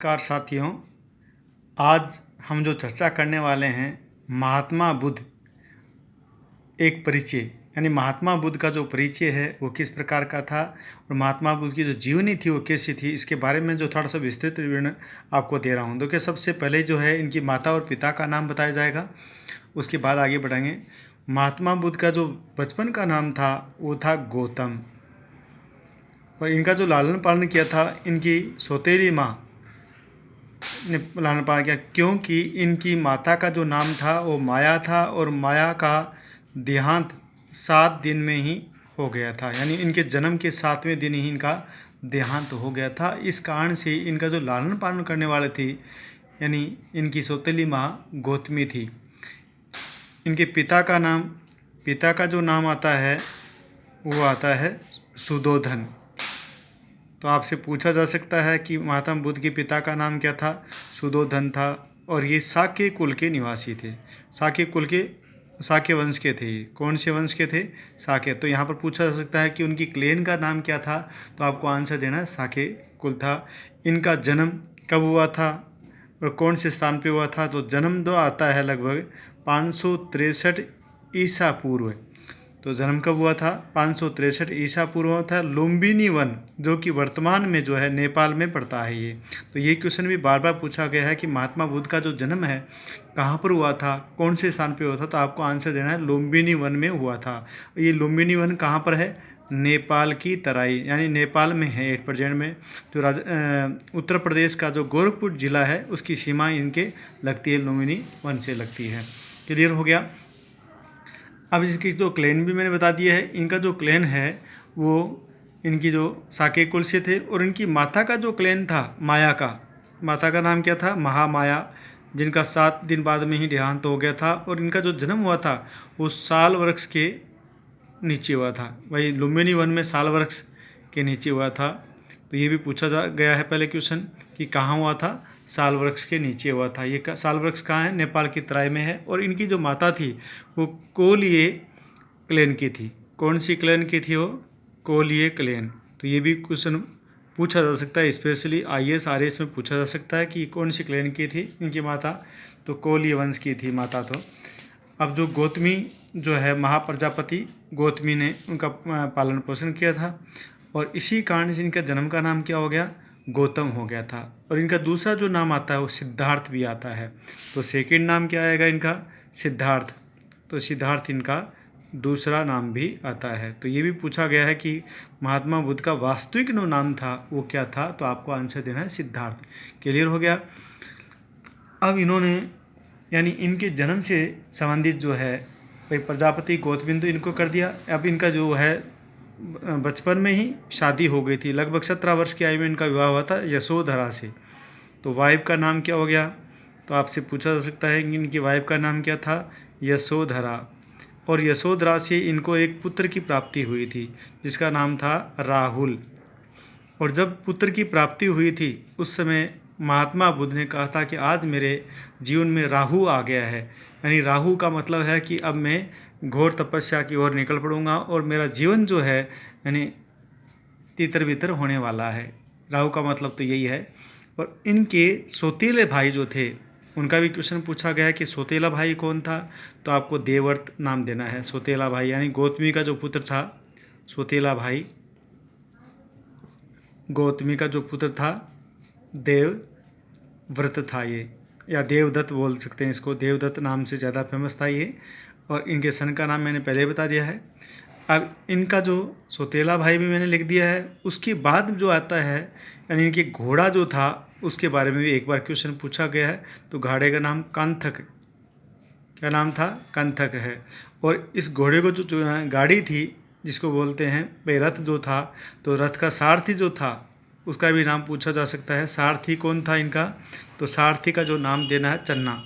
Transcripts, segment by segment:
नमस्कार साथियों, आज हम जो चर्चा करने वाले हैं महात्मा बुद्ध एक परिचय, यानी महात्मा बुद्ध का जो परिचय है वो किस प्रकार का था और महात्मा बुद्ध की जो जीवनी थी वो कैसी थी, इसके बारे में जो थोड़ा सा विस्तृत विवरण आपको दे रहा हूँ। देखिए, सबसे पहले जो है इनकी माता और पिता का नाम बताया जाएगा, उसके बाद आगे बढ़ेंगे। महात्मा बुद्ध का जो बचपन का नाम था वो था गौतम, और इनका जो लालन पालन किया था इनकी सौतेली माँ ने लालन पालन किया, क्योंकि इनकी माता का जो नाम था वो माया था और माया का देहांत 7 दिन में ही हो गया था, यानी इनके जन्म के 7वें दिन ही इनका देहांत हो गया था। इस कारण से इनका जो लालन पालन करने वाले थे यानी इनकी सौतेली माँ गौतमी थी। इनके पिता का जो नाम आता है वो आता है सुधोधन। तो आपसे पूछा जा सकता है कि महात्मा बुद्ध के पिता का नाम क्या था? सुधोधन था, और ये शाक्य कुल के निवासी थे। शाक्य वंश के थे। कौन से वंश के थे? शाक्य। तो यहाँ पर पूछा जा सकता है कि उनकी क्लेन का नाम क्या था, तो आपको आंसर देना है शाक्य कुल था। इनका जन्म कब हुआ था और कौन से स्थान पे हुआ था? तो जन्म जो आता है लगभग 563 ईसा पूर्व। तो जन्म कब हुआ था? 563 ईसा पूर्व हुआ था। लुम्बिनी वन, जो कि वर्तमान में जो है नेपाल में पड़ता है ये। तो ये क्वेश्चन भी बार बार पूछा गया है कि महात्मा बुद्ध का जो जन्म है कहाँ पर हुआ था, कौन से स्थान पे हुआ था, तो आपको आंसर देना है लुम्बिनी वन में हुआ था। ये लुम्बिनी वन कहाँ पर है? नेपाल की तराई, यानी नेपाल में है एक प्रेजेंट में। जो उत्तर प्रदेश का जो गोरखपुर जिला है उसकी सीमा इनके लगती है, लुम्बिनी वन से लगती है। क्लियर हो गया? अब इसकी जो क्लैन भी मैंने बता दिया है। इनका जो क्लैन है वो इनकी जो शाक्य कुल से थे, और इनकी माता का जो क्लैन था माया का, माता का नाम क्या था? महामाया, जिनका 7 दिन बाद में ही देहांत हो गया था। और इनका जो जन्म हुआ था वो साल वृक्ष के नीचे हुआ था। वही लुम्बिनी वन में साल वृक्ष के नीचे हुआ था। तो ये भी पूछा जा गया है पहले क्वेश्चन कि कहाँ हुआ था? साल वृक्ष के नीचे हुआ था। ये साल वृक्ष कहाँ है? नेपाल की तराई में है। और इनकी जो माता थी वो कोलिये क्लैन की थी। कौन सी क्लैन की थी वो? कोलिये क्लैन। तो ये भी क्वेश्चन पूछा जा सकता है, स्पेशली IAS RAS में पूछा जा सकता है कि कौन सी क्लैन की थी इनकी माता। तो कोलिय वंश की थी माता। तो अब जो गौतमी जो है महाप्रजापति गौतमी ने उनका पालन पोषण किया था, और इसी कारण से इनका जन्म का नाम क्या हो गया? गौतम हो गया था। और इनका दूसरा जो नाम आता है वो सिद्धार्थ भी आता है। तो सेकंड नाम क्या आएगा इनका? सिद्धार्थ। तो सिद्धार्थ इनका दूसरा नाम भी आता है। तो ये भी पूछा गया है कि महात्मा बुद्ध का वास्तविक जो नाम था वो क्या था, तो आपको आंसर देना है सिद्धार्थ। क्लियर हो गया? अब इन्होंने यानी इनके जन्म से संबंधित जो है भाई प्रजापति गौतम, तो इनको कर दिया। अब इनका जो है बचपन में ही शादी हो गई थी। लगभग 17 वर्ष की आयु में इनका विवाह हुआ था यशोधरा से। तो वाइफ का नाम क्या हो गया? तो आपसे पूछा जा सकता है कि इनकी वाइफ का नाम क्या था? यशोधरा। और यशोधरा से इनको एक पुत्र की प्राप्ति हुई थी जिसका नाम था राहुल। और जब पुत्र की प्राप्ति हुई थी उस समय महात्मा बुद्ध ने कहा था कि आज मेरे जीवन में राहु आ गया है। यानी राहु का मतलब है कि अब मैं घोर तपस्या की ओर निकल पड़ूंगा और मेरा जीवन जो है यानी तितर बितर होने वाला है। राहु का मतलब तो यही है। और इनके सौतेले भाई जो थे उनका भी क्वेश्चन पूछा गया है कि सौतेला भाई कौन था, तो आपको देवव्रत नाम देना है। सौतेला भाई यानी गौतमी का जो पुत्र था, सौतेला भाई गौतमी का जो पुत्र था देवव्रत था ये, या देवदत्त बोल सकते हैं इसको। देवदत्त नाम से ज़्यादा फेमस था ये। और इनके सन का नाम मैंने पहले बता दिया है। अब इनका जो सौतेला भाई भी मैंने लिख दिया है। उसके बाद जो आता है यानी इनके घोड़ा जो था उसके बारे में भी एक बार क्वेश्चन पूछा गया है। तो घोड़े का नाम कंथक, क्या नाम था? कंथक है। और इस घोड़े को जो गाड़ी थी जिसको बोलते हैं भाई रथ जो था, तो रथ का सारथी जो था उसका भी नाम पूछा जा सकता है। सारथी कौन था इनका? तो सारथी का जो नाम देना है चन्ना।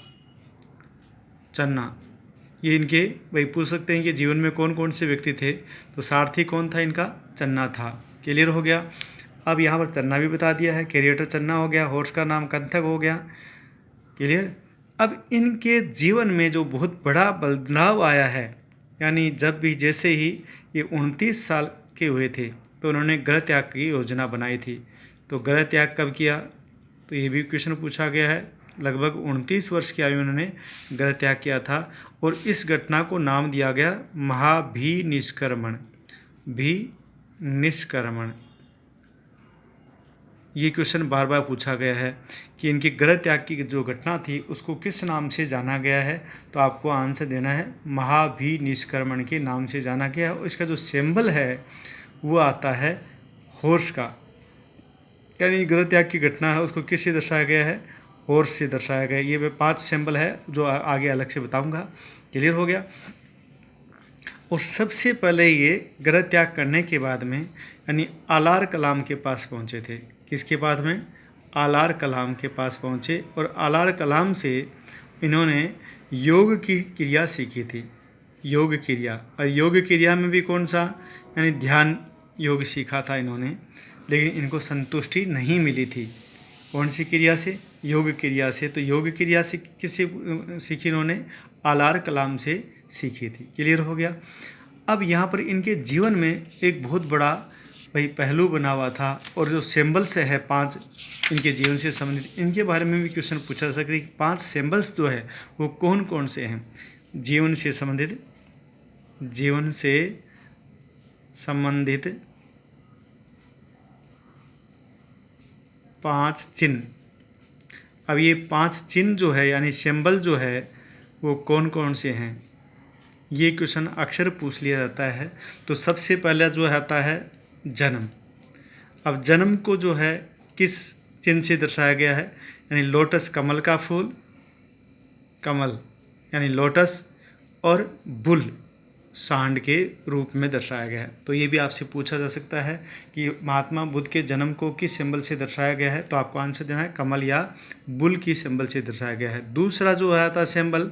चन्ना ये इनके भाई पूछ सकते हैं कि जीवन में कौन कौन से व्यक्ति थे, तो सारथी कौन था इनका? चन्ना था। क्लियर हो गया? अब यहाँ पर चन्ना भी बता दिया है। कैरिएटर चन्ना हो गया, हॉर्स का नाम कंथक हो गया। क्लियर? अब इनके जीवन में जो बहुत बड़ा बदलाव आया है, यानी जब भी जैसे ही ये 29 साल के हुए थे तो उन्होंने गृह त्याग की योजना बनाई थी। तो गृह त्याग कब किया? तो ये भी क्वेश्चन पूछा गया है। लगभग 29 वर्ष की आयु में उन्होंने गृह त्याग किया था और इस घटना को नाम दिया गया महाभिनिष्क्रमण। निष्क्रमण ये क्वेश्चन बार बार पूछा गया है कि इनके गृह त्याग की जो घटना थी उसको किस नाम से जाना गया है, तो आपको आंसर देना है महाभिनिष्क्रमण के नाम से जाना गया है। और इसका जो सिंबल है वो आता है हॉर्स का, यानी गृह त्याग की घटना है उसको किससे दर्शाया गया है, हॉर्स से दर्शाया गया है। ये 5 सिंबल है जो आगे अलग से बताऊंगा। क्लियर हो गया। और सबसे पहले ये गृह त्याग करने के बाद में यानी आलार कलाम के पास पहुँचे थे। किसके पास में? आलार कलाम के पास पहुँचे और आलार कलाम से इन्होंने योग की क्रिया सीखी थी। योग क्रिया, और योग क्रिया में भी कौन सा, यानी ध्यान योग सीखा था इन्होंने, लेकिन इनको संतुष्टि नहीं मिली थी। कौन सी क्रिया से? योग क्रिया से। तो योग क्रिया से किससे सीखी इन्होंने? आलार कलाम से सीखी थी। क्लियर हो गया। अब यहाँ पर इनके जीवन में एक बहुत बड़ा भाई पहलू बना हुआ था, और जो सिंबल्स है 5 इनके जीवन से संबंधित, इनके बारे में भी क्वेश्चन पूछा जा सकता है कि 5 सिंबल्स जो है वो कौन कौन से हैं जीवन से संबंधित। 5 चिन्ह। अब ये 5 चिन्ह जो है यानी सिंबल जो है वो कौन कौन से हैं, ये क्वेश्चन अक्सर पूछ लिया जाता है। तो सबसे पहले जो आता है जन्म। अब जन्म को जो है किस चिन्ह से दर्शाया गया है, यानी लोटस कमल का फूल, कमल यानी लोटस, और बुल सांड के रूप में दर्शाया गया है। तो ये भी आपसे पूछा जा सकता है कि महात्मा बुद्ध के जन्म को किस सिंबल से दर्शाया गया है, तो आपको आंसर देना है कमल या बुल की सिंबल से दर्शाया गया है। दूसरा जो आता है सिंबल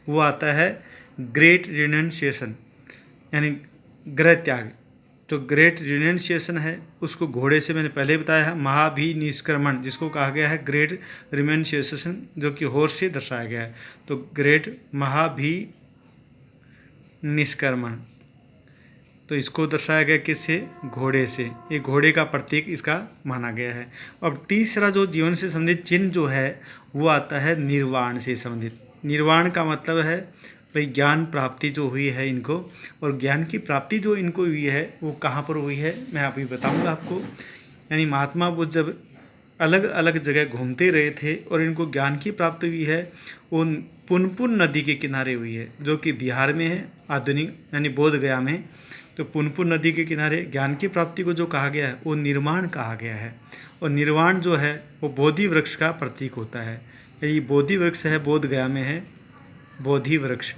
वो आता है ग्रेट रिनंसिएशन, यानी गृह त्याग। तो ग्रेट रिनंसिएशन है उसको घोड़े से मैंने पहले बताया है। महाभिनिष्क्रमण जिसको कहा गया है ग्रेट रिनंसिएशन, जो कि हॉर्स से दर्शाया गया है। तो ग्रेट महाभिनिष्क्रमण, तो इसको दर्शाया गया किससे? घोड़े से। ये घोड़े का प्रतीक इसका माना गया है। अब तीसरा जो जीवन से संबंधित चिन्ह जो है वो आता है निर्वाण से संबंधित। निर्वाण का मतलब है भाई ज्ञान प्राप्ति जो हुई है इनको, और ज्ञान की प्राप्ति जो इनको हुई है वो कहाँ पर हुई है मैं अभी बताऊंगा आपको। यानी महात्मा बुद्ध जब अलग अलग जगह घूमते रहे थे और इनको ज्ञान की प्राप्ति हुई है वो पुनपुन नदी के किनारे हुई है, जो कि बिहार में है, आधुनिक यानी बोध गया में। तो पुनपुन नदी के किनारे ज्ञान की प्राप्ति को जो कहा गया है वो निर्वाण कहा गया है। और निर्वाण जो है वो बोधि वृक्ष का प्रतीक होता है। ये बोधि वृक्ष है, बोध गया में है बोधि वृक्ष।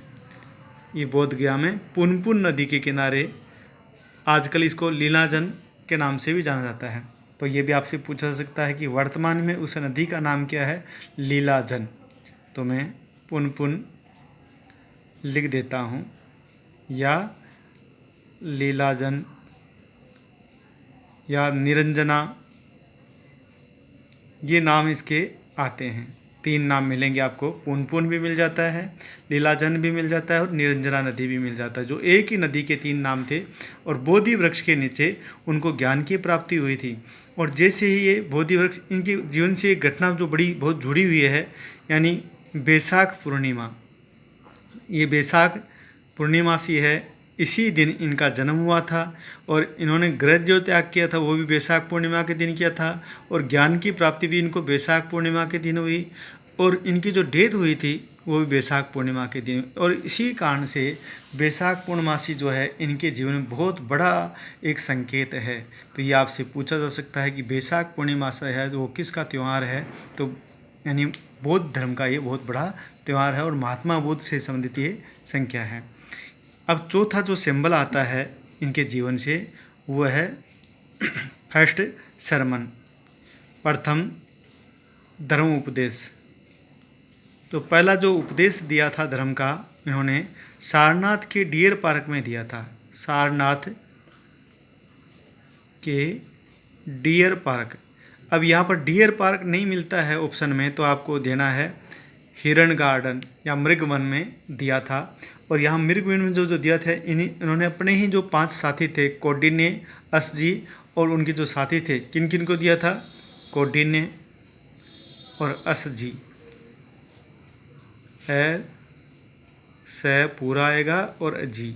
ये बोध गया में पुनपुन नदी के किनारे, आजकल इसको लीलाजन के नाम से भी जाना जाता है। तो ये भी आपसे पूछा जा सकता है कि वर्तमान में उस नदी का नाम क्या है? लीलाजन। तो मैं पुनपुन लिख देता हूँ, या लीलाजन या निरंजना, ये नाम इसके आते हैं। 3 नाम मिलेंगे आपको, पुनपुन भी मिल जाता है, लीलाजन भी मिल जाता है और निरंजना नदी भी मिल जाता है, जो एक ही नदी के 3 नाम थे। और बोधि वृक्ष के नीचे उनको ज्ञान की प्राप्ति हुई थी। और जैसे ही ये बोधि वृक्ष, इनके जीवन से एक घटना जो बहुत जुड़ी हुई है, यानी बैसाख पूर्णिमा। ये बैसाख पूर्णिमा सी है, इसी दिन इनका जन्म हुआ था। और इन्होंने गृह जो त्याग किया था वो भी बैसाख पूर्णिमा के दिन किया था, और ज्ञान की प्राप्ति भी इनको बैसाख पूर्णिमा के दिन हुई, और इनकी जो डेथ हुई थी वो भी बैसाख पूर्णिमा के दिन। और इसी कारण से बैसाख पूर्णमासी जो है इनके जीवन में बहुत बड़ा एक संकेत है। तो ये आपसे पूछा जा सकता है कि बैसाख पूर्णिमा से है वो किसका त्यौहार है, तो यानी बौद्ध धर्म का ये बहुत बड़ा त्यौहार है और महात्मा बुद्ध से संबंधित ये संख्या है। अब चौथा जो सिंबल आता है इनके जीवन से वो है फर्स्ट सरमन, प्रथम धर्म उपदेश। तो पहला जो उपदेश दिया था धर्म का इन्होंने सारनाथ के डियर पार्क में दिया था। सारनाथ के डियर पार्क। अब यहाँ पर डियर पार्क नहीं मिलता है ऑप्शन में, तो आपको देना है हिरण गार्डन या मृग वन में दिया था। और यहाँ मृग वन में जो दिया था इन्होंने अपने ही जो 5 साथी थे, कौंडिन्य, असजी और उनके जो साथी थे, किन किन को दिया था? कौंडिन्य, और अस जी, ए से पूरा आएगा और जी,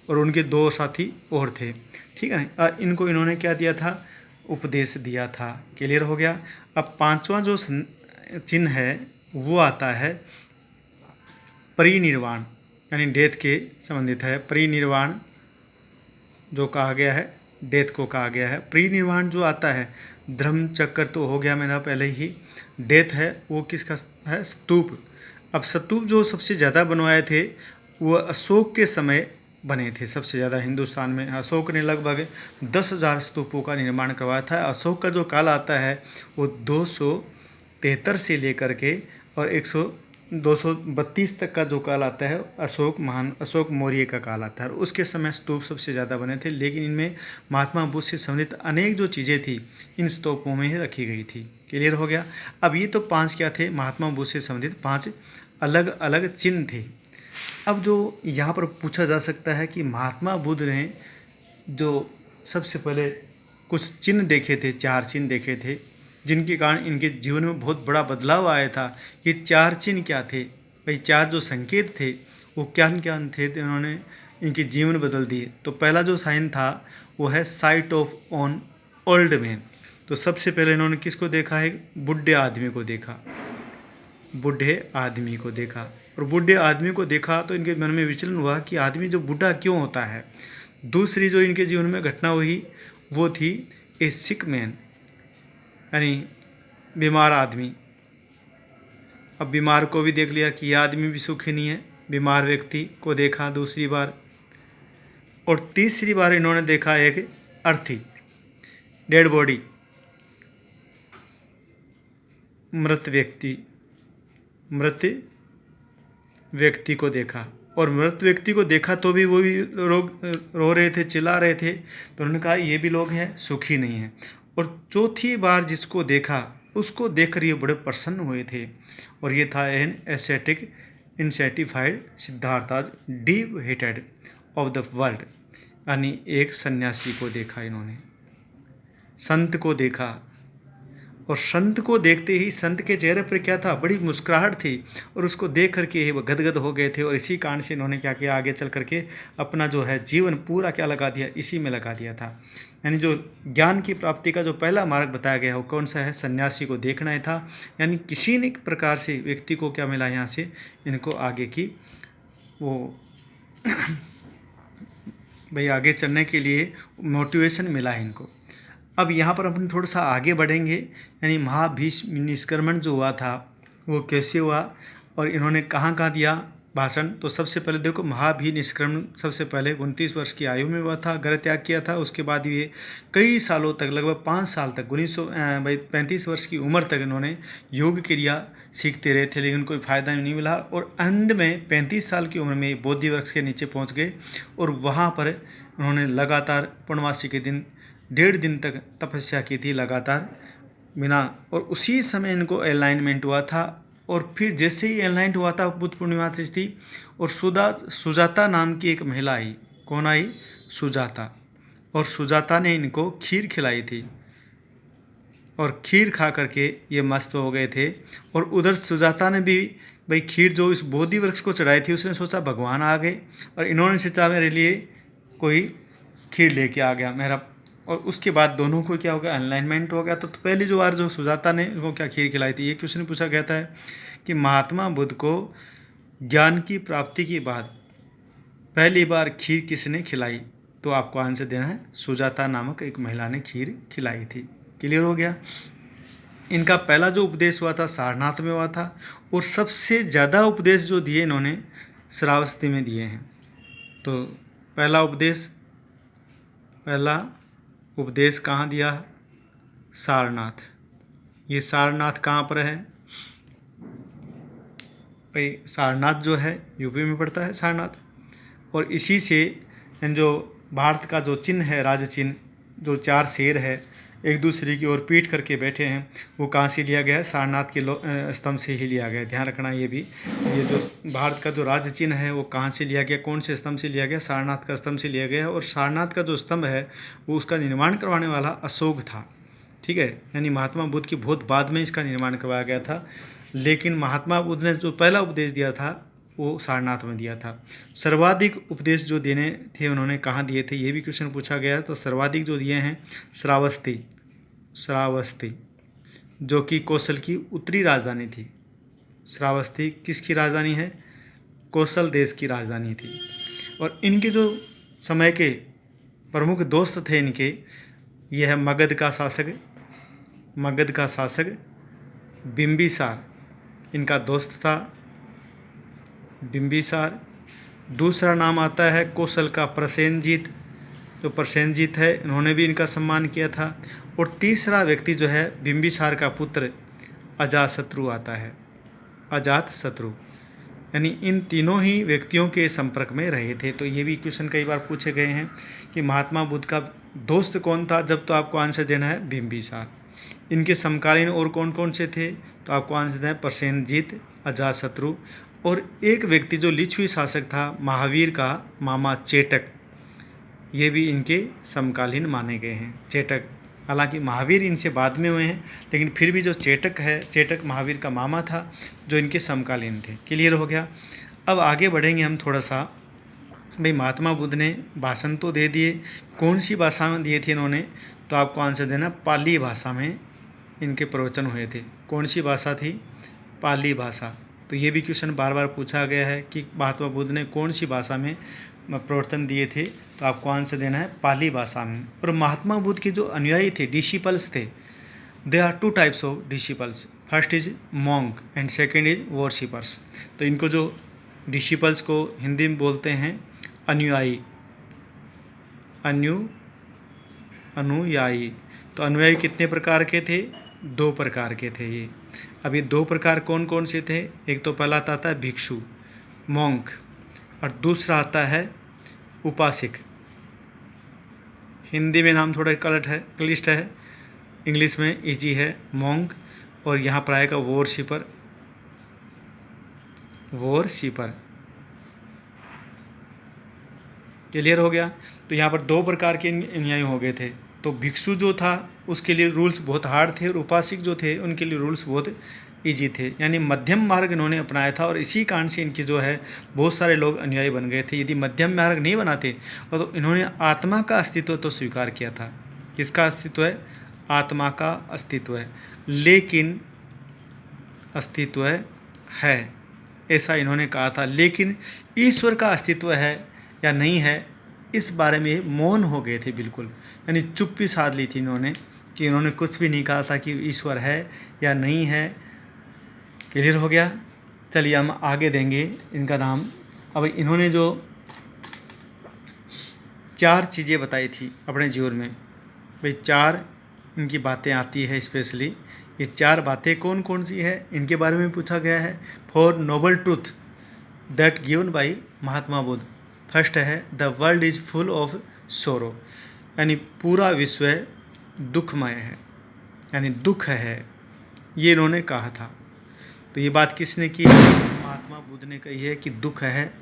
और उनके दो साथी और थे, ठीक है ना। इनको इन्होंने क्या दिया था, उपदेश दिया था। क्लियर हो गया। अब पांचवा जो चिन्ह है वो आता है परिनिर्वाण, यानी डेथ के संबंधित है। परिनिर्वाण जो कहा गया है, डेथ को कहा गया है। परिनिर्वाण जो आता है, धर्म चक्र तो हो गया मेरा पहले ही। डेथ है वो किसका है, स्तूप। अब स्तूप जो सबसे ज़्यादा बनवाए थे वो अशोक के समय बने थे सबसे ज़्यादा हिंदुस्तान में। अशोक ने लगभग 10,000 स्तूपों का निर्माण करवाया था। अशोक का जो काल आता है वो 273 से लेकर के और 232 तक का जो काल आता है अशोक मौर्य का काल आता है। और उसके समय स्तूप सबसे ज़्यादा बने थे, लेकिन इनमें महात्मा बुद्ध से संबंधित अनेक जो चीज़ें थी इन स्तूपों में ही रखी गई थी। क्लियर हो गया। अब ये तो 5 क्या थे, महात्मा बुद्ध से संबंधित 5 अलग अलग चिन्ह थे। अब जो यहाँ पर पूछा जा सकता है कि महात्मा बुद्ध ने जो सबसे पहले कुछ चिन्ह देखे थे, 4 चिन्ह देखे थे जिनके कारण इनके जीवन में बहुत बड़ा बदलाव आया था। ये 4 चिन्ह क्या थे भाई, 4 जो संकेत थे वो क्या क्या थे, तो उन्होंने इनके जीवन बदल दिए। तो पहला जो साइन था वो है site of on old man. तो सबसे पहले इन्होंने किसको देखा है, बूढ़े आदमी को देखा, बूढ़े आदमी को देखा। और बूढ़े आदमी को देखा तो इनके मन में विचलन हुआ कि आदमी जो बूढ़ा क्यों होता है। दूसरी जो इनके जीवन में घटना हुई वो थी ए सिक मैन, यानी बीमार आदमी। अब बीमार को भी देख लिया कि यह आदमी भी सुखी नहीं है, बीमार व्यक्ति को देखा दूसरी बार। और तीसरी बार इन्होंने देखा एक अर्थी, डेड बॉडी, मृत व्यक्ति को देखा। और मृत व्यक्ति को देखा तो भी वो भी रो रहे थे, चिल्ला रहे थे। तो उन्होंने कहा ये भी लोग हैं, सुखी नहीं हैं। और चौथी बार जिसको देखा उसको देखकर ये बड़े प्रसन्न हुए थे, और ये था an ascetic unsatisfied Siddhartha's deep hated of the world, यानी एक सन्यासी को देखा इन्होंने, संत को देखा। और संत को देखते ही संत के चेहरे पर क्या था, बड़ी मुस्कुराहट थी, और उसको देख करके वो गदगद हो गए थे। और इसी कारण से इन्होंने क्या किया, आगे चल करके अपना जो है जीवन पूरा क्या लगा दिया, इसी में लगा दिया था। यानी जो ज्ञान की प्राप्ति का जो पहला मार्ग बताया गया वो कौन सा है, सन्यासी को देखना ही था। यानी किसी न प्रकार से व्यक्ति को क्या मिला यहाँ से, इनको आगे की वो भाई आगे चलने के लिए मोटिवेशन मिला है इनको। अब यहाँ पर अपन थोड़ा सा आगे बढ़ेंगे, यानी महाभीष्म निष्क्रमण जो हुआ था वो कैसे हुआ और इन्होंने कहाँ कहाँ दिया भाषण। तो सबसे पहले देखो, महाभीष्म निष्क्रमण सबसे पहले 29 वर्ष की आयु में हुआ था, घर त्याग किया था। उसके बाद ये कई सालों तक, लगभग 5 साल तक, 35 वर्ष की उम्र तक इन्होंने योग क्रिया सीखते रहे थे, लेकिन कोई फ़ायदा नहीं मिला। और अंत में 35 साल की उम्र में बोधि वृक्ष के नीचे पहुँच गए, और वहाँ पर उन्होंने लगातार पूर्णमासी के दिन 1.5 दिन तक तपस्या की थी लगातार बिना। और उसी समय इनको अलाइनमेंट हुआ था। और फिर जैसे ही अलाइनमेंट हुआ था, बुद्ध पूर्णिमा थी, और सुजाता नाम की एक महिला आई। कौन आई? सुजाता। और सुजाता ने इनको खीर खिलाई थी, और खीर खा करके ये मस्त हो गए थे। और उधर सुजाता ने भी भाई खीर जो इस बोधि वृक्ष को चढ़ाई थी, उसने सोचा भगवान आ गए, और इन्होंने सोचा मेरे लिए कोई खीर लेके आ गया मेरा। और उसके बाद दोनों को क्या हो गया, अलाइनमेंट हो गया। तो पहली जो बार जो सुजाता ने उनको क्या खीर खिलाई थी, ये क्वेश्चन पूछा गया था कि महात्मा बुद्ध को ज्ञान की प्राप्ति के बाद पहली बार खीर किसने खिलाई, तो आपको आंसर देना है सुजाता नामक एक महिला ने खीर खिलाई थी। क्लियर हो गया। इनका पहला जो उपदेश हुआ था सारनाथ में हुआ था, और सबसे ज़्यादा उपदेश जो दिए इन्होंने श्रावस्ती में दिए हैं। तो पहला उपदेश कहाँ दिया? सारनाथ। ये सारनाथ कहाँ पर है भाई? सारनाथ जो है यूपी में पड़ता है सारनाथ। और इसी से जो भारत का जो चिन्ह है, राज चिन्ह, जो 4 शेर है एक दूसरे की ओर पीठ करके बैठे हैं, वो कहाँ से लिया गया है? सारनाथ के स्तंभ से ही लिया गया है। ध्यान रखना ये भी, ये जो भारत का जो राज्य चिन्ह है वो कहाँ से लिया गया, कौन से स्तंभ से लिया गया? सारनाथ का स्तंभ से लिया गया है। और सारनाथ का जो स्तंभ है वो उसका निर्माण करवाने वाला अशोक था। ठीक है, यानी महात्मा बुद्ध की बहुत बाद में इसका निर्माण करवाया गया था। लेकिन महात्मा बुद्ध ने जो पहला उपदेश दिया था वो सारनाथ में दिया था। सर्वाधिक उपदेश जो देने थे उन्होंने कहाँ दिए थे, ये भी क्वेश्चन पूछा गया। तो सर्वाधिक जो दिए हैं श्रावस्ती, जो कि कौशल की उत्तरी राजधानी थी। श्रावस्ती किसकी राजधानी है? कौशल देश की राजधानी थी। और इनके जो समय के प्रमुख दोस्त थे इनके, यह है मगध का शासक बिंबिसार, इनका दोस्त था बिंबिसार। दूसरा नाम आता है कौशल का प्रसेनजीत, जो प्रसेनजीत है, इन्होंने भी इनका सम्मान किया था। और तीसरा व्यक्ति जो है बिंबिसार का पुत्र अजातशत्रु आता है, अजातशत्रु। यानी इन तीनों ही व्यक्तियों के संपर्क में रहे थे। तो ये भी क्वेश्चन कई बार पूछे गए हैं कि महात्मा बुद्ध का दोस्त कौन था, जब तो आपको आंसर देना है बिंबिसार। इनके समकालीन और कौन कौन से थे, तो आपको आंसर देना है प्रसेनजीत, अजातशत्रु, और एक व्यक्ति जो लिच्छवी शासक था महावीर का मामा चेटक, ये भी इनके समकालीन माने गए हैं। चेटक, हालांकि महावीर इनसे बाद में हुए हैं, लेकिन फिर भी जो चेटक है, चेटक महावीर का मामा था जो इनके समकालीन थे। क्लियर हो गया। अब आगे बढ़ेंगे हम थोड़ा सा। भाई महात्मा बुद्ध ने भाषण तो दे दिए, कौन सी भाषा में दिए थे इन्होंने, तो आपको आंसर देना पाली भाषा में इनके प्रवचन हुए थे। कौन सी भाषा थी? पाली भाषा। तो ये भी क्वेश्चन बार बार पूछा गया है कि महात्मा बुद्ध ने कौन सी भाषा में प्रवचन दिए थे, तो आपको आंसर देना है पाली भाषा में। और महात्मा बुद्ध के जो अनुयायी थे, डिसिपल्स थे, they are two types of disciples. First is monk and second is worshippers. तो इनको जो डिसिपल्स को हिंदी में बोलते हैं अनुयायी, अनुयायी। तो अनुयायी कितने प्रकार के थे? 2 प्रकार के थे ये। अब ये 2 प्रकार कौन कौन से थे? एक तो पहला आता है भिक्षु, मॉन्क, और दूसरा आता है उपासक। हिंदी में नाम थोड़ा क्लिष्ट है, इंग्लिश में इजी है, मॉन्क, और यहाँ पर आएगा वॉरशिपर। क्लियर हो गया। तो यहाँ पर 2 प्रकार के अनुयायी हो गए थे। तो भिक्षु जो था उसके लिए रूल्स बहुत हार्ड थे, और उपासक जो थे उनके लिए रूल्स बहुत इजी थे। यानी मध्यम मार्ग इन्होंने अपनाया था, और इसी कारण से इनके जो है बहुत सारे लोग अनुयायी बन गए थे। यदि मध्यम मार्ग नहीं बनाते और तो इन्होंने आत्मा का अस्तित्व तो स्वीकार किया था। किसका अस्तित्व है? आत्मा का अस्तित्व है, लेकिन अस्तित्व है ऐसा इन्होंने कहा था। लेकिन ईश्वर का अस्तित्व है या नहीं है, इस बारे में मौन हो गए थे बिल्कुल। यानी चुप्पी साध ली थी इन्होंने, कि इन्होंने कुछ भी नहीं कहा था कि ईश्वर है या नहीं है। क्लियर हो गया। चलिए हम आगे देंगे इनका नाम। अब इन्होंने जो 4 चीज़ें बताई थी अपने जीवन में, भाई 4 इनकी बातें आती है स्पेशली। ये 4 बातें कौन कौन सी है, इनके बारे में पूछा गया है। Four noble truth that given by Mahatma Buddha. First है the world is full of sorrow, यानी पूरा विश्व दुखमय है, यानी दुख है, ये इन्होंने कहा था। तो ये बात किसने की? महात्मा बुद्ध ने कही है कि दुख है।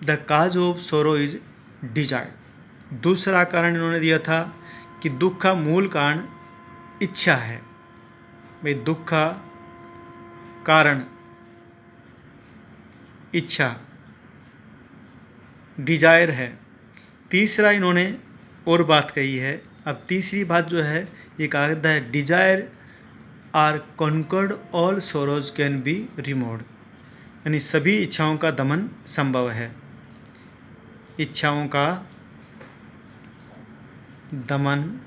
द काज ऑफ सोरो इज डिजायर। दूसरा कारण इन्होंने दिया था कि दुख का मूल कारण इच्छा है। भाई दुख का कारण इच्छा, डिजायर है। तीसरा इन्होंने और बात कही है। अब तीसरी बात जो है ये कहा गया है, desire are conquered, all sorrows can be removed. यानी सभी इच्छाओं का दमन संभव है, इच्छाओं का दमन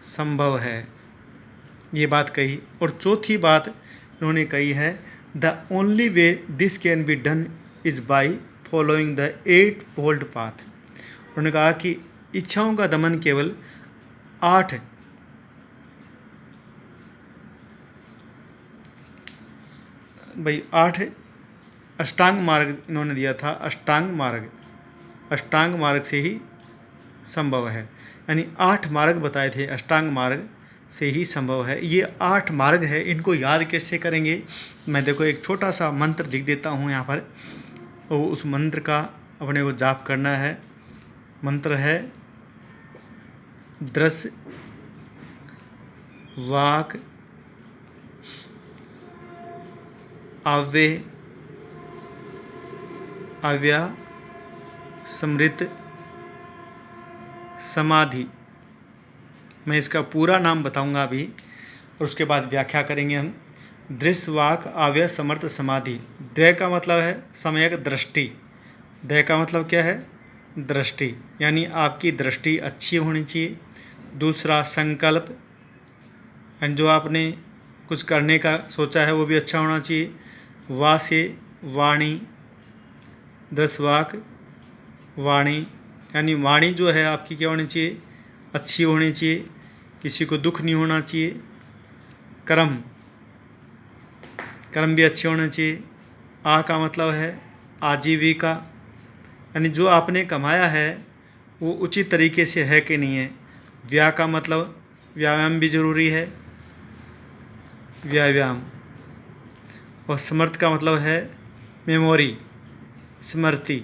संभव है, ये बात कही। और चौथी बात इन्होंने कही है, the only way this can be done is by following the 8 fold path. उन्होंने कहा कि इच्छाओं का दमन केवल 8 अष्टांग मार्ग इन्होंने दिया था। अष्टांग मार्ग से ही संभव है, यानी 8 मार्ग बताए थे, अष्टांग मार्ग से ही संभव है। ये 8 मार्ग है, इनको याद कैसे करेंगे? मैं देखो एक छोटा सा मंत्र लिख देता हूँ यहाँ पर, और उस मंत्र का अपने को जाप करना है। मंत्र है दृश्य वाक अव्यय अव्या समृत समाधि। मैं इसका पूरा नाम बताऊंगा अभी और उसके बाद व्याख्या करेंगे हम। दृश्य वाक अव्यय समर्थ समाधि। दृ का मतलब है सम्यक दृष्टि। दृ का मतलब क्या है? दृष्टि, यानी आपकी दृष्टि अच्छी होनी चाहिए। दूसरा संकल्प, एंड जो आपने कुछ करने का सोचा है वो भी अच्छा होना चाहिए। वा से वाणी, दृश्य वाक वाणी, यानी वाणी जो है आपकी क्या होनी चाहिए? अच्छी होनी चाहिए, किसी को दुख नहीं होना चाहिए। कर्म, कर्म भी अच्छे होने चाहिए। आ का मतलब है आजीविका, यानी जो आपने कमाया है वो उचित तरीके से है कि नहीं है। व्या का मतलब व्यायाम भी जरूरी है, व्यायाम। और समर्थ का मतलब है मेमोरी, स्मृति।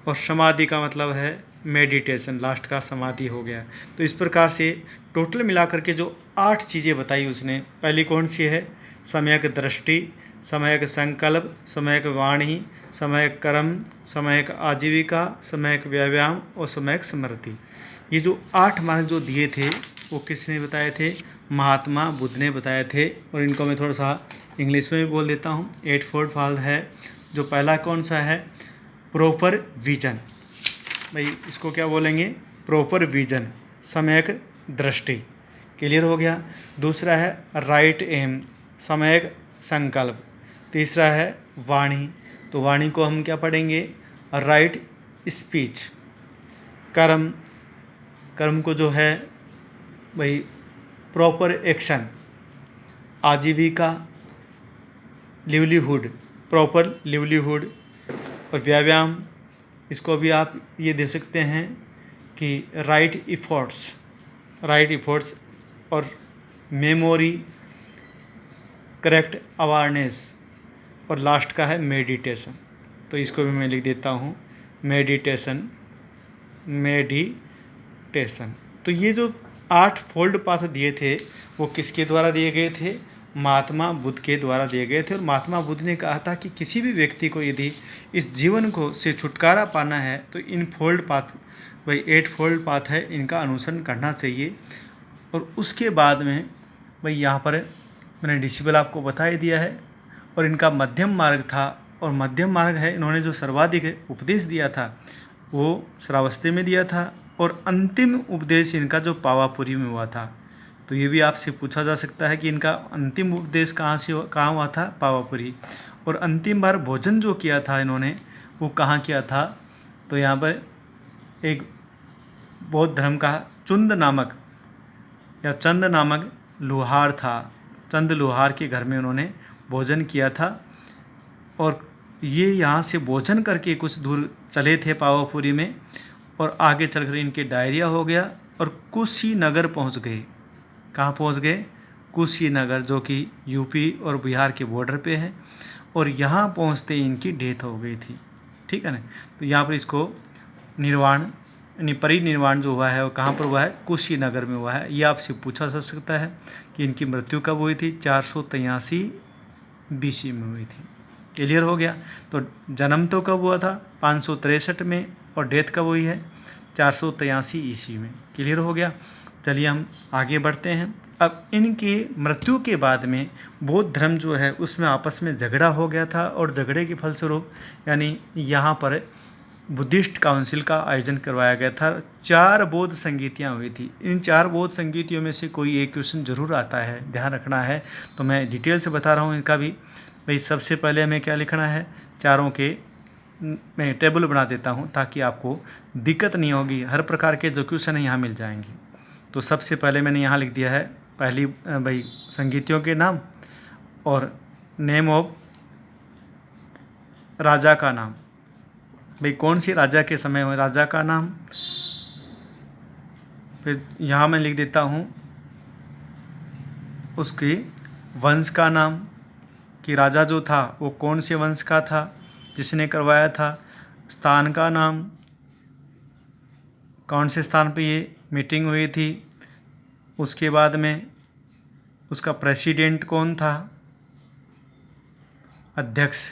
और समाधि का मतलब है मेडिटेशन, लास्ट का समाधि हो गया। तो इस प्रकार से टोटल मिलाकर के जो 8 चीज़ें बताई उसने, पहली कौन सी है? सम्यक दृष्टि, सम्यक संकल्प, सम्यक वाणी, सम्यक कर्म, सम्यक आजीविका, सम्यक व्यायाम और सम्यक स्मृति। ये जो 8 मार्ग जो दिए थे वो किसने बताए थे? महात्मा बुद्ध ने बताए थे। और इनको मैं थोड़ा सा इंग्लिश में भी बोल देता हूँ। 8 फोल्ड पाथ है। जो पहला कौन सा है? Proper vision. भाई इसको क्या बोलेंगे? प्रॉपर विजन, सम्यक दृष्टि। क्लियर हो गया। दूसरा है राइट एम, सम्यक संकल्प। तीसरा है वाणी, तो वाणी को हम क्या पढ़ेंगे? Right speech. कर्म, कर्म को जो है भाई प्रॉपर एक्शन। आजीविका, लिवलीहुड, प्रॉपर लिवलीहुड। और व्यायाम, इसको भी आप ये दे सकते हैं कि राइट इफ़ोर्ट्स, राइट इफ़ोर्ट्स। और मेमोरी, करेक्ट अवेयरनेस। और लास्ट का है मेडिटेशन। तो इसको भी मैं लिख देता हूँ, मेडिटेशन, मेडिटेशन। तो ये जो 8 फोल्ड पाथ दिए थे वो किसके द्वारा दिए गए थे? महात्मा बुद्ध के द्वारा दिए गए थे। और महात्मा बुद्ध ने कहा था कि किसी भी व्यक्ति को यदि इस जीवन को से छुटकारा पाना है तो इन फोल्ड पाथ, भाई 8 फोल्ड पाथ है, इनका अनुसरण करना चाहिए। और उसके बाद में भाई यहाँ पर मैंने डिसिबल आपको बता ही दिया है। और इनका मध्यम मार्ग था, और मध्यम मार्ग है इन्होंने जो सर्वाधिक उपदेश दिया था वो श्रावस्ती में दिया था। और अंतिम उपदेश इनका जो पावापुरी में हुआ था। तो ये भी आपसे पूछा जा सकता है कि इनका अंतिम उपदेश कहाँ हुआ था? पावापुरी। और अंतिम बार भोजन जो किया था इन्होंने वो कहाँ किया था? तो यहाँ पर एक बौद्ध धर्म का चुंद नामक या चंद नामक लोहार था, चंद लोहार के घर में उन्होंने भोजन किया था। और ये यहाँ से भोजन करके कुछ दूर चले थे पावापुरी में, और आगे चलकर इनके डायरिया हो गया और कुशीनगर पहुँच गए। कहाँ पहुँच गए? कुशीनगर, जो कि यूपी और बिहार के बॉर्डर पे है। और यहाँ पहुँचते इनकी डेथ हो गई थी। ठीक है ना। तो यहाँ पर इसको निर्वाण यानी परिनिर्वाण जो हुआ है वो कहाँ पर हुआ है? कुशीनगर में हुआ है। ये आपसे पूछा जा सकता है कि इनकी मृत्यु कब हुई थी? 483 BC में हुई थी। क्लियर हो गया। तो जन्म तो कब हुआ था? 563 में, और डेथ कब हुई है? 483 ईस्वी में। क्लियर हो गया। चलिए हम आगे बढ़ते हैं। अब इनके मृत्यु के बाद में बौद्ध धर्म जो है उसमें आपस में झगड़ा हो गया था, और झगड़े के फलस्वरूप यानी यहाँ पर बुद्धिस्ट काउंसिल का आयोजन करवाया गया था। 4 बौद्ध संगीतियाँ हुई थी। इन 4 बौद्ध संगीतियों में से कोई एक क्वेश्चन जरूर आता है, ध्यान रखना है। तो मैं डिटेल से बता रहा हूँ इनका भी। भाई सबसे पहले हमें क्या लिखना है? चारों के मैं टेबल बना देता हूँ ताकि आपको दिक्कत नहीं होगी। हर प्रकार के जो क्वेश्चन हैं यहाँ मिल जाएंगे। तो सबसे पहले मैंने यहाँ लिख दिया है पहली भाई संगीतियों के नाम और नेम ऑफ राजा का नाम। भाई कौन सी राजा के समय में राजा का नाम। फिर यहाँ मैं लिख देता हूँ उसके वंश का नाम, कि राजा जो था वो कौन से वंश का था जिसने करवाया था। स्थान का नाम, कौन से स्थान पे ये मीटिंग हुई थी। उसके बाद में उसका प्रेसिडेंट कौन था, अध्यक्ष,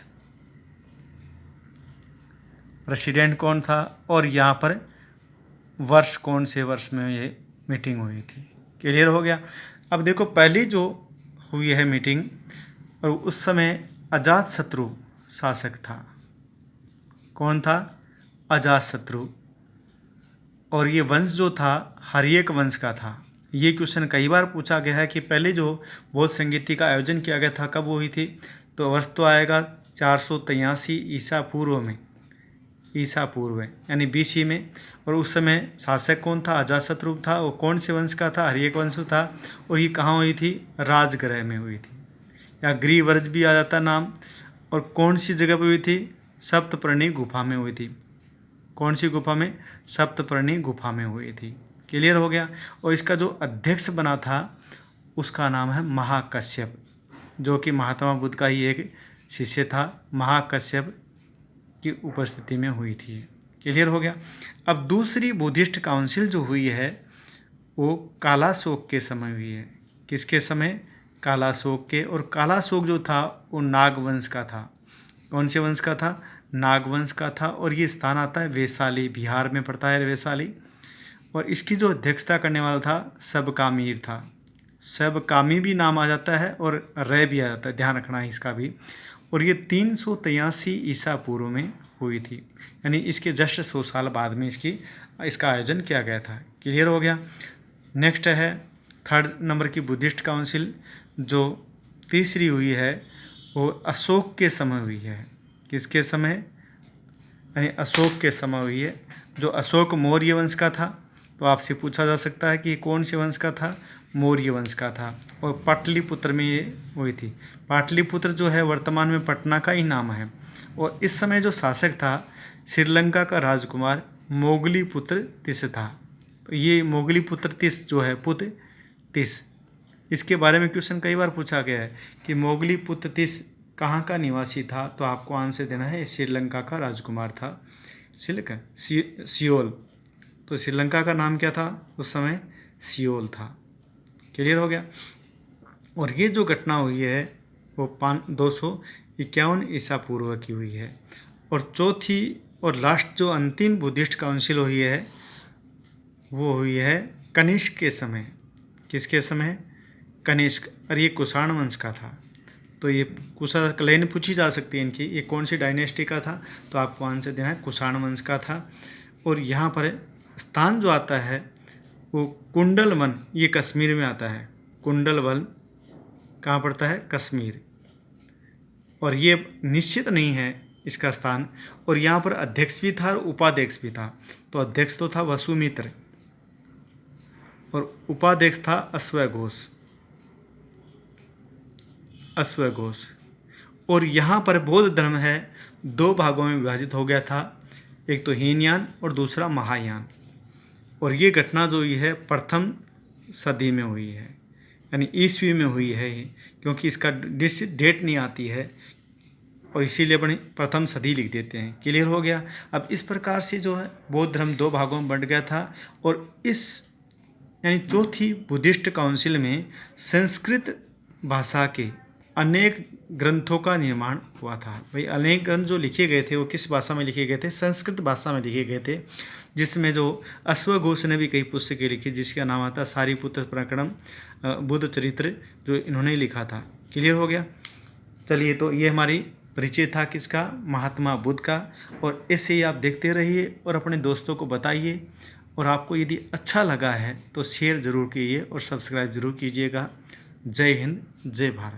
प्रेसिडेंट कौन था, और यहाँ पर वर्ष कौन से वर्ष में ये मीटिंग हुई थी। क्लियर हो गया। अब देखो पहली जो हुई है मीटिंग, और उस समय अजातशत्रु शासक था। कौन था, अजातशत्रु। और ये वंश जो था हर्यक वंश का था। ये क्वेश्चन कई बार पूछा गया है कि पहले जो बौद्ध संगीति का आयोजन किया गया था कब हुई थी, तो वर्ष तो आएगा 483 ईसा पूर्व में, ईसा पूर्व यानी BC में। और उस समय शासक कौन था, अजातशत्रु था। वो कौन से वंश का था, हर्यक वंश था। और ये कहाँ हुई थी, राजगृह में हुई थी, या गृहवर्ज भी आ जाता नाम। और कौन सी जगह पर हुई थी, सप्तपर्णी गुफा में हुई थी। कौन सी गुफा में, सप्तपर्णी गुफा में हुई थी। क्लियर हो गया। और इसका जो अध्यक्ष बना था उसका नाम है महाकश्यप, जो कि महात्मा बुद्ध का ही एक शिष्य था। महाकश्यप की उपस्थिति में हुई थी। क्लियर हो गया। अब दूसरी बुद्धिस्ट काउंसिल जो हुई है वो कालाशोक के समय हुई है। किसके समय, कालाशोक के। और कालाशोक जो था वो नागवंश का था। कौन से वंश का था, नागवंश का था। और ये स्थान आता है वैशाली, बिहार में पड़ता है वैशाली। और इसकी जो अध्यक्षता करने वाला था सबकामीर था। सबकामी भी नाम आ जाता है और रे भी आ जाता है, ध्यान रखना है इसका भी। और ये 383 ईसा पूर्व में हुई थी, यानी इसके जस्ट 100 साल बाद में इसका आयोजन किया गया था। क्लियर हो गया। नेक्स्ट है 3rd नंबर की बुद्धिस्ट काउंसिल, जो तीसरी हुई है वो अशोक के समय हुई है। किसके समय, यानी अशोक के समय हुई है, जो अशोक मौर्य वंश का था। तो आपसे पूछा जा सकता है कि कौन से वंश का था, मौर्य वंश का था। और पाटलिपुत्र में ये हुई थी। पाटलिपुत्र जो है वर्तमान में पटना का ही नाम है। और इस समय जो शासक था श्रीलंका का राजकुमार मोगलीपुत्र तिस था। ये मोगलीपुत्र तिस जो है, पुत्र तिस, इसके बारे में क्वेश्चन कई बार पूछा गया है कि मोगलीपुत्र तिस कहाँ का निवासी था। तो आपको आंसर देना है श्रीलंका का राजकुमार था। श्रीलंका सियोल, तो श्रीलंका का नाम क्या था उस समय, सियोल था। क्लियर हो गया। और ये जो घटना हुई है वो 251 ईसा पूर्व की हुई है। और चौथी और लास्ट जो अंतिम बुद्धिस्ट काउंसिल हुई है वो हुई है कनिष्क के समय। किसके समय, कनिष्क। और ये कुषाण वंश का था। तो ये कुषाण लाइन पूछी जा सकती है इनकी, ये कौन सी डायनेस्टी का था। तो आपको आंसर देना है कुषाण वंश का था। और यहाँ पर स्थान जो आता है वो कुंडल वन, ये कश्मीर में आता है। कुंडल वन कहाँ पड़ता है, कश्मीर। और ये निश्चित नहीं है इसका स्थान। और यहाँ पर अध्यक्ष भी था और उपाध्यक्ष भी था। तो अध्यक्ष तो था वसुमित्र और उपाध्यक्ष था अश्वघोष। और यहाँ पर बौद्ध धर्म है 2 भागों में विभाजित हो गया था, एक तो हीनयान और दूसरा महायान। और ये घटना जो हुई है प्रथम सदी में हुई है, यानी ईस्वी में हुई है ये, क्योंकि इसका डेट नहीं आती है और इसीलिए अपनी प्रथम सदी लिख देते हैं। क्लियर हो गया। अब इस प्रकार से जो है बौद्ध धर्म 2 भागों में बंट गया था। और इस यानी चौथी बुद्धिस्ट काउंसिल में संस्कृत भाषा के अनेक ग्रंथों का निर्माण हुआ था। भाई अनेक ग्रंथ जो लिखे गए थे वो किस भाषा में लिखे गए थे, संस्कृत भाषा में लिखे गए थे। जिसमें जो अश्वघोष ने भी कई पुस्तकें लिखी, जिसका नाम आता है सारीपुत्र प्रकरणम, बुद्ध चरित्र, जो इन्होंने लिखा था। क्लियर हो गया। चलिए, तो ये हमारी परिचय था किसका, महात्मा बुद्ध का। और ऐसे ही आप देखते रहिए और अपने दोस्तों को बताइए। और आपको यदि अच्छा लगा है तो शेयर ज़रूर कीजिए और सब्सक्राइब ज़रूर कीजिएगा। जय हिंद, जय भारत।